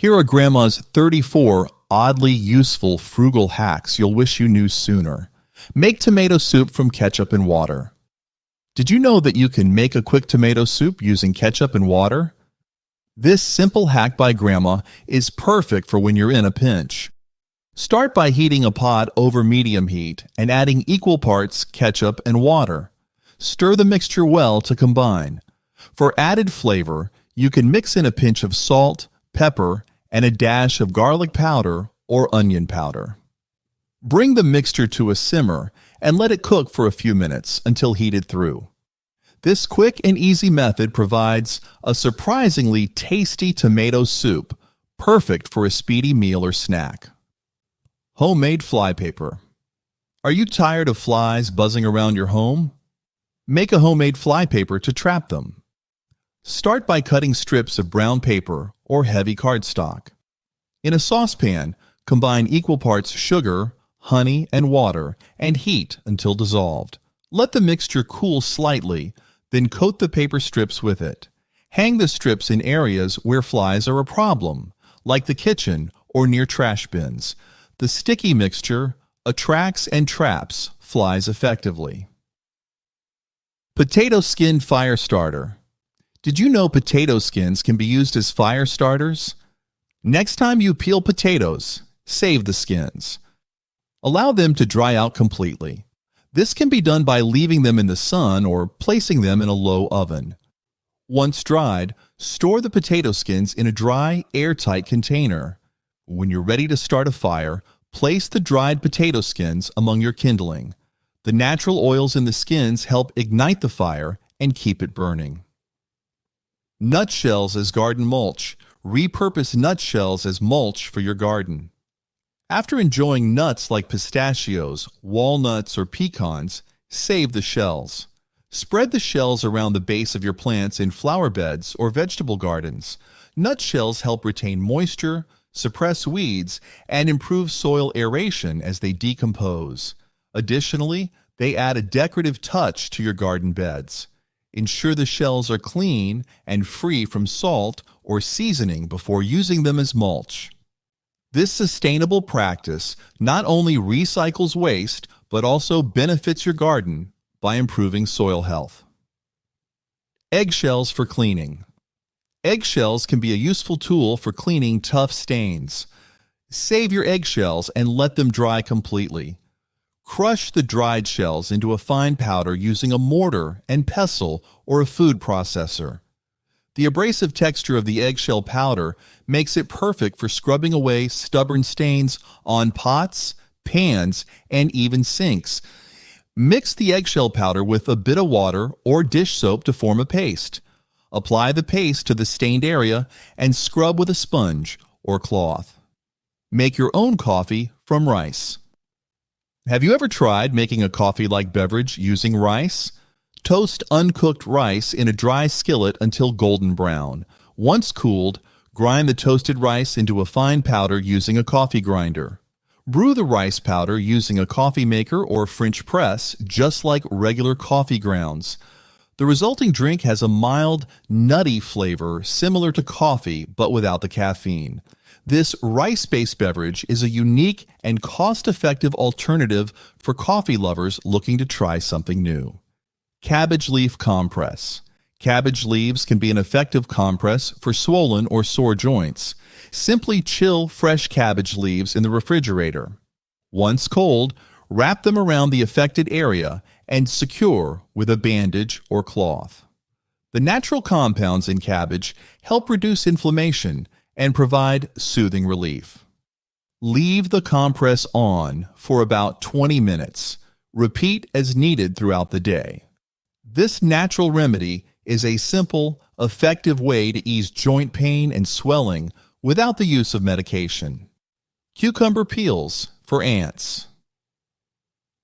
Here are Grandma's 34 oddly useful frugal hacks you'll wish you knew sooner. Make tomato soup from ketchup and water. Did you know that you can make a quick tomato soup using ketchup and water? This simple hack by Grandma is perfect for when you're in a pinch. Start by heating a pot over medium heat and adding equal parts ketchup and water. Stir the mixture well to combine. For added flavor, you can mix in a pinch of salt, pepper, and a dash of garlic powder or onion powder. Bring the mixture to a simmer and let it cook for a few minutes until heated through. This quick and easy method provides a surprisingly tasty tomato soup, perfect for a speedy meal or snack. Homemade flypaper. Are you tired of flies buzzing around your home? Make a homemade flypaper to trap them. Start by cutting strips of brown paper or heavy cardstock. In a saucepan, combine equal parts sugar, honey, and water and heat until dissolved. Let the mixture cool slightly, then coat the paper strips with it. Hang the strips in areas where flies are a problem, like the kitchen or near trash bins. The sticky mixture attracts and traps flies effectively. Potato skin fire starter. Did you know potato skins can be used as fire starters? Next time you peel potatoes, save the skins. Allow them to dry out completely. This can be done by leaving them in the sun or placing them in a low oven. Once dried, store the potato skins in a dry, airtight container. When you're ready to start a fire, place the dried potato skins among your kindling. The natural oils in the skins help ignite the fire and keep it burning. Nutshells as garden mulch. Repurpose nutshells as mulch for your garden. After enjoying nuts like pistachios, walnuts, or pecans, save the shells. Spread the shells around the base of your plants in flower beds or vegetable gardens. Nutshells help retain moisture, suppress weeds, and improve soil aeration as they decompose. Additionally, they add a decorative touch to your garden beds. Ensure the shells are clean and free from salt or seasoning before using them as mulch. This sustainable practice not only recycles waste, but also benefits your garden by improving soil health. Eggshells for cleaning. Eggshells can be a useful tool for cleaning tough stains. Save your eggshells and let them dry completely. Crush the dried shells into a fine powder using a mortar and pestle or a food processor. The abrasive texture of the eggshell powder makes it perfect for scrubbing away stubborn stains on pots, pans, and even sinks. Mix the eggshell powder with a bit of water or dish soap to form a paste. Apply the paste to the stained area and scrub with a sponge or cloth. Make your own coffee from rice. Have you ever tried making a coffee-like beverage using rice? Toast uncooked rice in a dry skillet until golden brown. Once cooled, grind the toasted rice into a fine powder using a coffee grinder. Brew the rice powder using a coffee maker or French press, just like regular coffee grounds. The resulting drink has a mild, nutty flavor similar to coffee but without the caffeine. This rice-based beverage is a unique and cost-effective alternative for coffee lovers looking to try something new. Cabbage leaf compress. Cabbage leaves can be an effective compress for swollen or sore joints. Simply chill fresh cabbage leaves in the refrigerator. Once cold, wrap them around the affected area and secure with a bandage or cloth. The natural compounds in cabbage help reduce inflammation and provide soothing relief. Leave the compress on for about 20 minutes. Repeat as needed throughout the day. This natural remedy is a simple, effective way to ease joint pain and swelling without the use of medication. Cucumber peels for ants.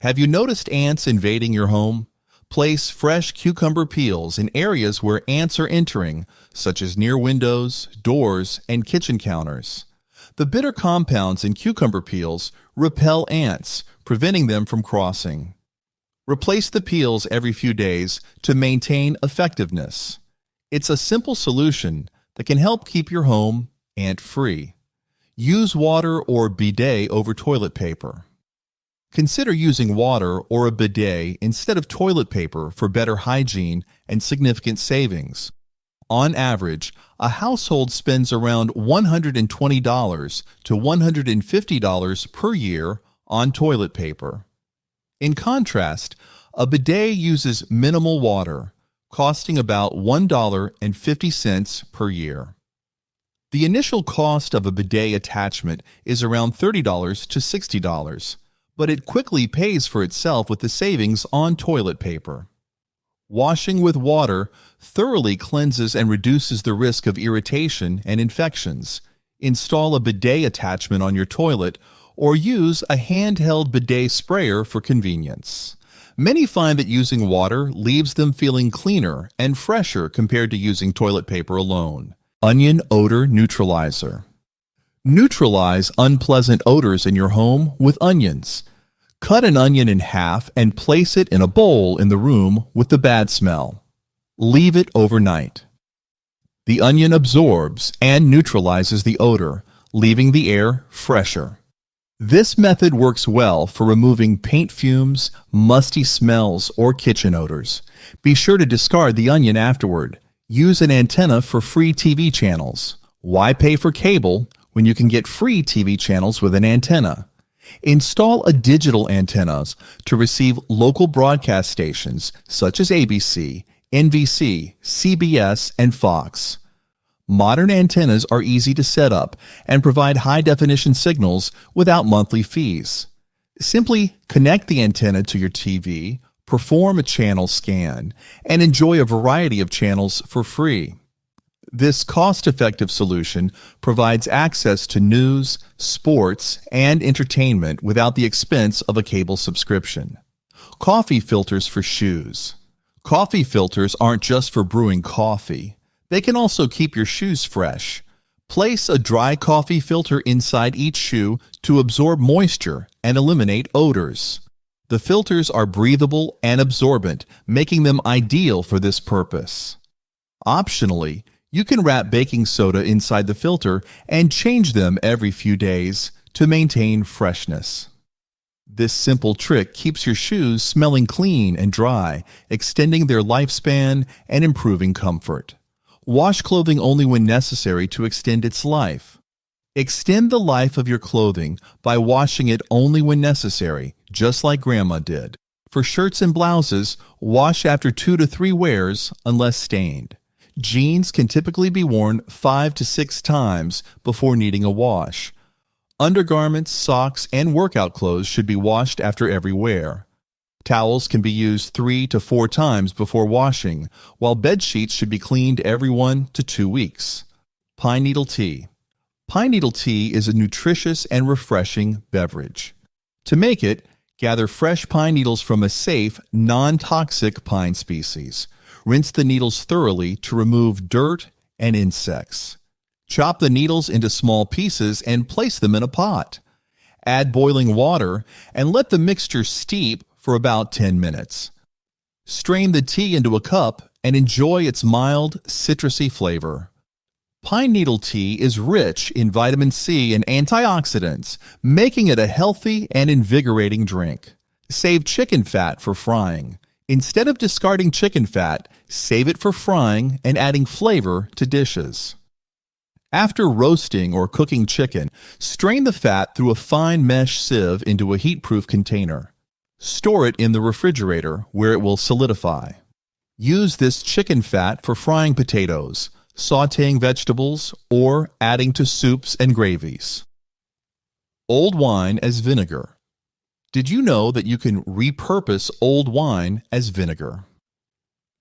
Have you noticed ants invading your home? Place fresh cucumber peels in areas where ants are entering, such as near windows, doors, and kitchen counters. The bitter compounds in cucumber peels repel ants, preventing them from crossing. Replace the peels every few days to maintain effectiveness. It's a simple solution that can help keep your home ant-free. Use water or bidet over toilet paper. Consider using water or a bidet instead of toilet paper for better hygiene and significant savings. On average, a household spends around $120 to $150 per year on toilet paper. In contrast, a bidet uses minimal water, costing about $1.50 per year. The initial cost of a bidet attachment is around $30 to $60, but it quickly pays for itself with the savings on toilet paper. Washing with water thoroughly cleanses and reduces the risk of irritation and infections. Install a bidet attachment on your toilet or use a handheld bidet sprayer for convenience. Many find that using water leaves them feeling cleaner and fresher compared to using toilet paper alone. Onion odor neutralizer. Neutralize unpleasant odors in your home with onions. Cut an onion in half and place it in a bowl in the room with the bad smell. Leave it overnight. The onion absorbs and neutralizes the odor, leaving the air fresher. This method works well for removing paint fumes, musty smells, or kitchen odors. Be sure to discard the onion afterward. Use an antenna for free TV channels. Why pay for cable when you can get free TV channels with an antenna? Install a digital antennas to receive local broadcast stations such as ABC, NBC, CBS, and Fox. Modern antennas are easy to set up and provide high-definition signals without monthly fees. Simply connect the antenna to your TV, perform a channel scan, and enjoy a variety of channels for free. This cost-effective solution provides access to news, sports, and entertainment without the expense of a cable subscription. Coffee filters for shoes. Coffee filters aren't just for brewing coffee. They can also keep your shoes fresh. Place a dry coffee filter inside each shoe to absorb moisture and eliminate odors. The filters are breathable and absorbent, making them ideal for this purpose. Optionally, you can wrap baking soda inside the filter and change them every few days to maintain freshness. This simple trick keeps your shoes smelling clean and dry, extending their lifespan and improving comfort. Wash clothing only when necessary to extend its life. Extend the life of your clothing by washing it only when necessary, just like Grandma did. For shirts and blouses, wash after 2 to 3 wears unless stained. Jeans can typically be worn 5 to 6 times before needing a wash. Undergarments, socks, and workout clothes should be washed after every wear. Towels can be used 3 to 4 times before washing, while bed sheets should be cleaned every 1 to 2 weeks. Pine needle tea. Pine needle tea is a nutritious and refreshing beverage. To make it, gather fresh pine needles from a safe, non-toxic pine species. Rinse the needles thoroughly to remove dirt and insects. Chop the needles into small pieces and place them in a pot. Add boiling water and let the mixture steep for about 10 minutes. Strain the tea into a cup and enjoy its mild, citrusy flavor. Pine needle tea is rich in vitamin C and antioxidants, making it a healthy and invigorating drink. Save chicken fat for frying. Instead of discarding chicken fat, save it for frying and adding flavor to dishes. After roasting or cooking chicken, strain the fat through a fine mesh sieve into a heat-proof container. Store it in the refrigerator where it will solidify. Use this chicken fat for frying potatoes, sautéing vegetables, or adding to soups and gravies. Old wine as vinegar. Did you know that you can repurpose old wine as vinegar?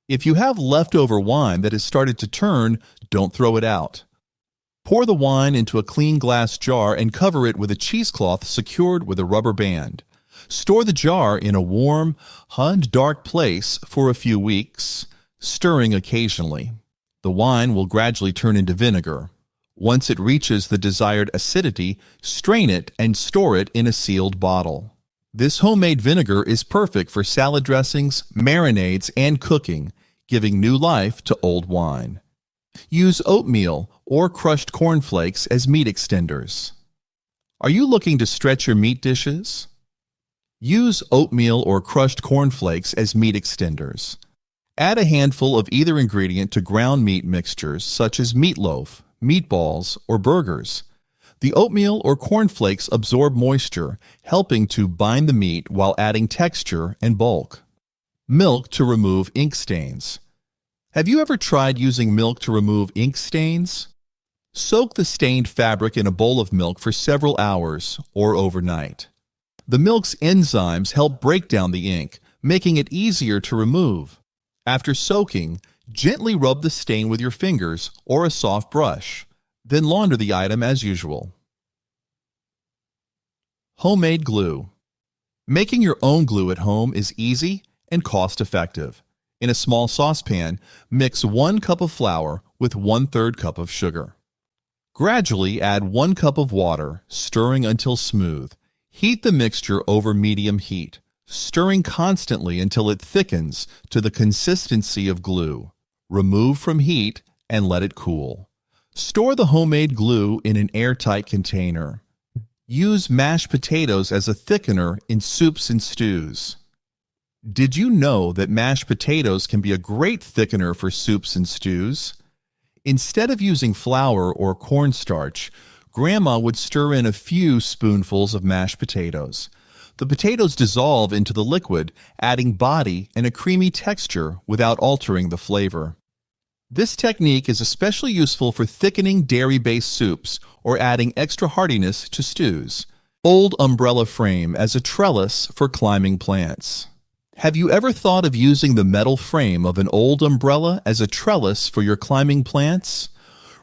If you have leftover wine that has started to turn, don't throw it out. Pour the wine into a clean glass jar and cover it with a cheesecloth secured with a rubber band. Store the jar in a warm, dark place for a few weeks, stirring occasionally. The wine will gradually turn into vinegar. Once it reaches the desired acidity, strain it and store it in a sealed bottle. This homemade vinegar is perfect for salad dressings, marinades, and cooking, giving new life to old wine. Use oatmeal or crushed cornflakes as meat extenders. Are you looking to stretch your meat dishes? Use oatmeal or crushed cornflakes as meat extenders. Add a handful of either ingredient to ground meat mixtures such as meatloaf, meatballs, or burgers. The oatmeal or cornflakes absorb moisture, helping to bind the meat while adding texture and bulk. Milk to remove ink stains. Have you ever tried using milk to remove ink stains? Soak the stained fabric in a bowl of milk for several hours or overnight. The milk's enzymes help break down the ink, making it easier to remove. After soaking, gently rub the stain with your fingers or a soft brush. Then launder the item as usual. Homemade glue. Making your own glue at home is easy and cost-effective. In a small saucepan, mix 1 cup of flour with 1/3 cup of sugar. Gradually add 1 cup of water, stirring until smooth. Heat the mixture over medium heat, stirring constantly until it thickens to the consistency of glue. Remove from heat and let it cool. Store the homemade glue in an airtight container. Use mashed potatoes as a thickener in soups and stews. Did you know that mashed potatoes can be a great thickener for soups and stews? Instead of using flour or cornstarch, Grandma would stir in a few spoonfuls of mashed potatoes. The potatoes dissolve into the liquid, adding body and a creamy texture without altering the flavor. This technique is especially useful for thickening dairy-based soups or adding extra hardiness to stews. Old umbrella frame as a trellis for climbing plants. Have you ever thought of using the metal frame of an old umbrella as a trellis for your climbing plants?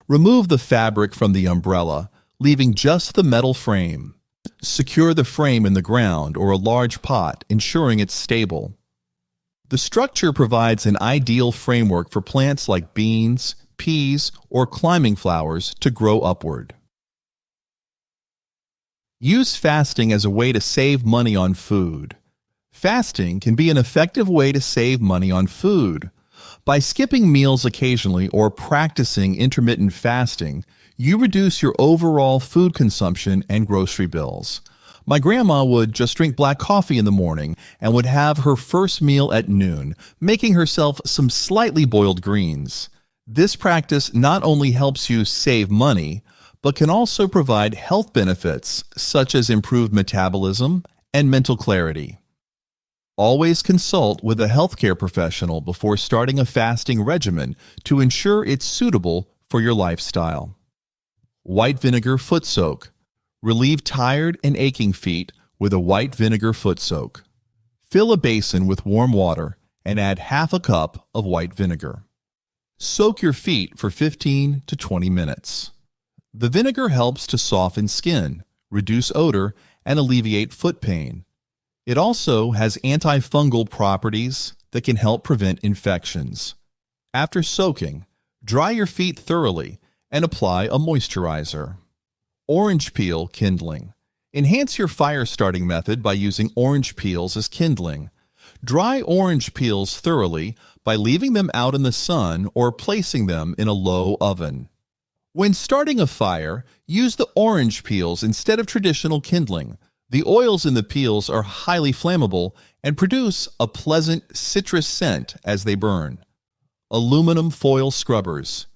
Remove the fabric from the umbrella, leaving just the metal frame. Secure the frame in the ground or a large pot, ensuring it's stable. The structure provides an ideal framework for plants like beans, peas, or climbing flowers to grow upward. Use fasting as a way to save money on food. Fasting can be an effective way to save money on food. By skipping meals occasionally or practicing intermittent fasting, you reduce your overall food consumption and grocery bills. My grandma would just drink black coffee in the morning and would have her first meal at noon, making herself some slightly boiled greens. This practice not only helps you save money, but can also provide health benefits such as improved metabolism and mental clarity. Always consult with a healthcare professional before starting a fasting regimen to ensure it's suitable for your lifestyle. White vinegar foot soak. Relieve tired and aching feet with a white vinegar foot soak. Fill a basin with warm water and add half a cup of white vinegar. Soak your feet for 15 to 20 minutes. The vinegar helps to soften skin, reduce odor, and alleviate foot pain. It also has antifungal properties that can help prevent infections. After soaking, dry your feet thoroughly and apply a moisturizer. Orange peel kindling. Enhance your fire starting method by using orange peels as kindling. Dry orange peels thoroughly by leaving them out in the sun or placing them in a low oven. When starting a fire, use the orange peels instead of traditional kindling. The oils in the peels are highly flammable and produce a pleasant citrus scent as they burn. Aluminum foil scrubbers.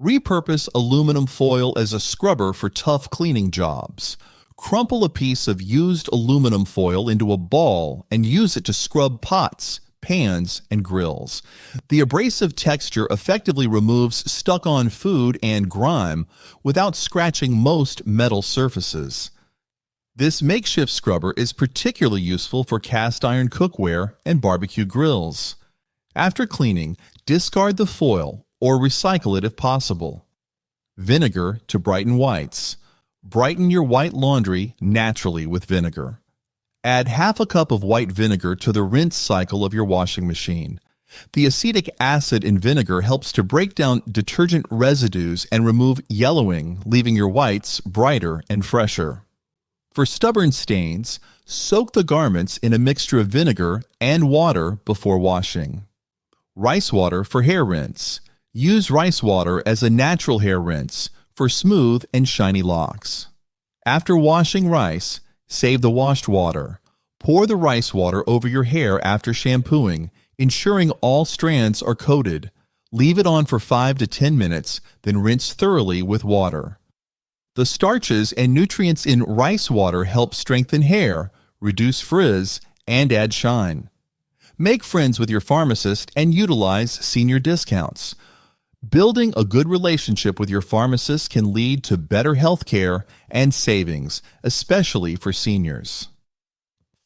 Repurpose aluminum foil as a scrubber for tough cleaning jobs. Crumple a piece of used aluminum foil into a ball and use it to scrub pots, pans, and grills. The abrasive texture effectively removes stuck-on food and grime without scratching most metal surfaces. This makeshift scrubber is particularly useful for cast iron cookware and barbecue grills. After cleaning, discard the foil or recycle it if possible. Vinegar to brighten whites. Brighten your white laundry naturally with vinegar. Add half a cup of white vinegar to the rinse cycle of your washing machine. The acetic acid in vinegar helps to break down detergent residues and remove yellowing, leaving your whites brighter and fresher. For stubborn stains, soak the garments in a mixture of vinegar and water before washing. Rice water for hair rinse. Use rice water as a natural hair rinse for smooth and shiny locks. After washing rice, save the washed water. Pour the rice water over your hair after shampooing, ensuring all strands are coated. Leave it on for 5 to 10 minutes, then rinse thoroughly with water. The starches and nutrients in rice water help strengthen hair, reduce frizz, and add shine. Make friends with your pharmacist and utilize senior discounts. Building a good relationship with your pharmacist can lead to better health care and savings, especially for seniors.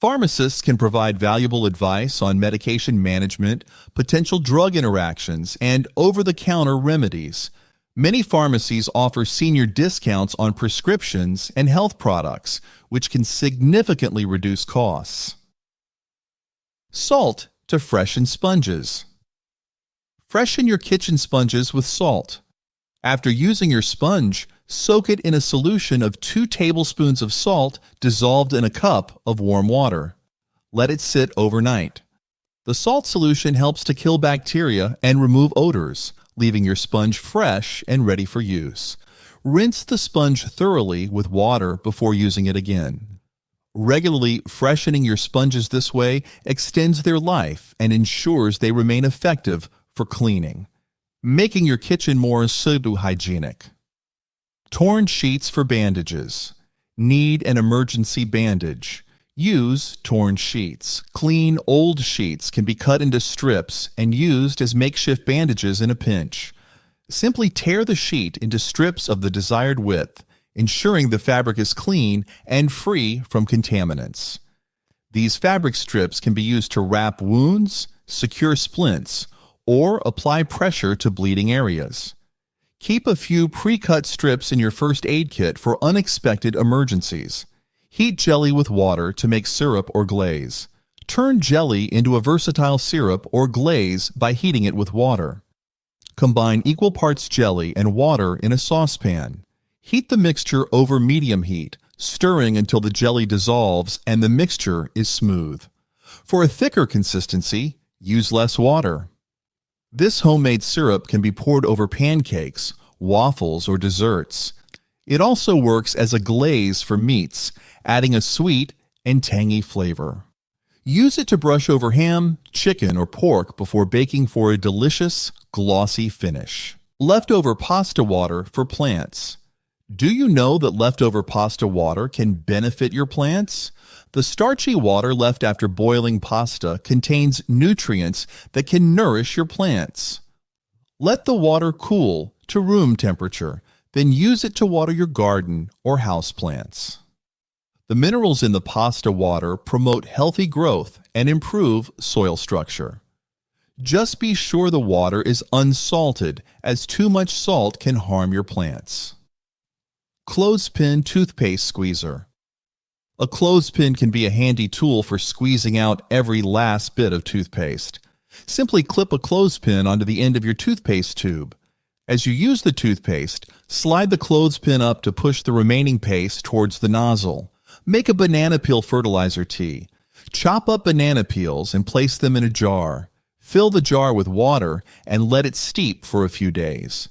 Pharmacists can provide valuable advice on medication management, potential drug interactions, and over-the-counter remedies. Many pharmacies offer senior discounts on prescriptions and health products, which can significantly reduce costs. Salt to freshen sponges. Freshen your kitchen sponges with salt. After using your sponge, soak it in a solution of 2 tablespoons of salt dissolved in a cup of warm water. Let it sit overnight. The salt solution helps to kill bacteria and remove odors, leaving your sponge fresh and ready for use. Rinse the sponge thoroughly with water before using it again. Regularly freshening your sponges this way extends their life and ensures they remain effective for cleaning, making your kitchen more pseudo-hygienic. Torn sheets for bandages. Need an emergency bandage. Use torn sheets. Clean, old sheets can be cut into strips and used as makeshift bandages in a pinch. Simply tear the sheet into strips of the desired width, ensuring the fabric is clean and free from contaminants. These fabric strips can be used to wrap wounds, secure splints, or apply pressure to bleeding areas. Keep a few pre-cut strips in your first aid kit for unexpected emergencies. Heat jelly with water to make syrup or glaze. Turn jelly into a versatile syrup or glaze by heating it with water. Combine equal parts jelly and water in a saucepan. Heat the mixture over medium heat, stirring until the jelly dissolves and the mixture is smooth. For a thicker consistency, use less water. This homemade syrup can be poured over pancakes, waffles, or desserts. It also works as a glaze for meats, adding a sweet and tangy flavor. Use it to brush over ham, chicken, or pork before baking for a delicious, glossy finish. Leftover pasta water for plants. Do you know that leftover pasta water can benefit your plants? The starchy water left after boiling pasta contains nutrients that can nourish your plants. Let the water cool to room temperature, then use it to water your garden or houseplants. The minerals in the pasta water promote healthy growth and improve soil structure. Just be sure the water is unsalted, as too much salt can harm your plants. Clothespin toothpaste squeezer. A clothespin can be a handy tool for squeezing out every last bit of toothpaste. Simply clip a clothespin onto the end of your toothpaste tube. As you use the toothpaste, slide the clothespin up to push the remaining paste towards the nozzle. Make a banana peel fertilizer tea. Chop up banana peels and place them in a jar. Fill the jar with water and let it steep for a few days.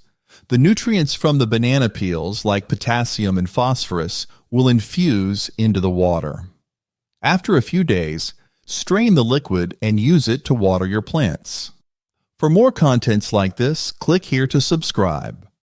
The nutrients from the banana peels, like potassium and phosphorus, will infuse into the water. After a few days, strain the liquid and use it to water your plants. For more contents like this, click here to subscribe.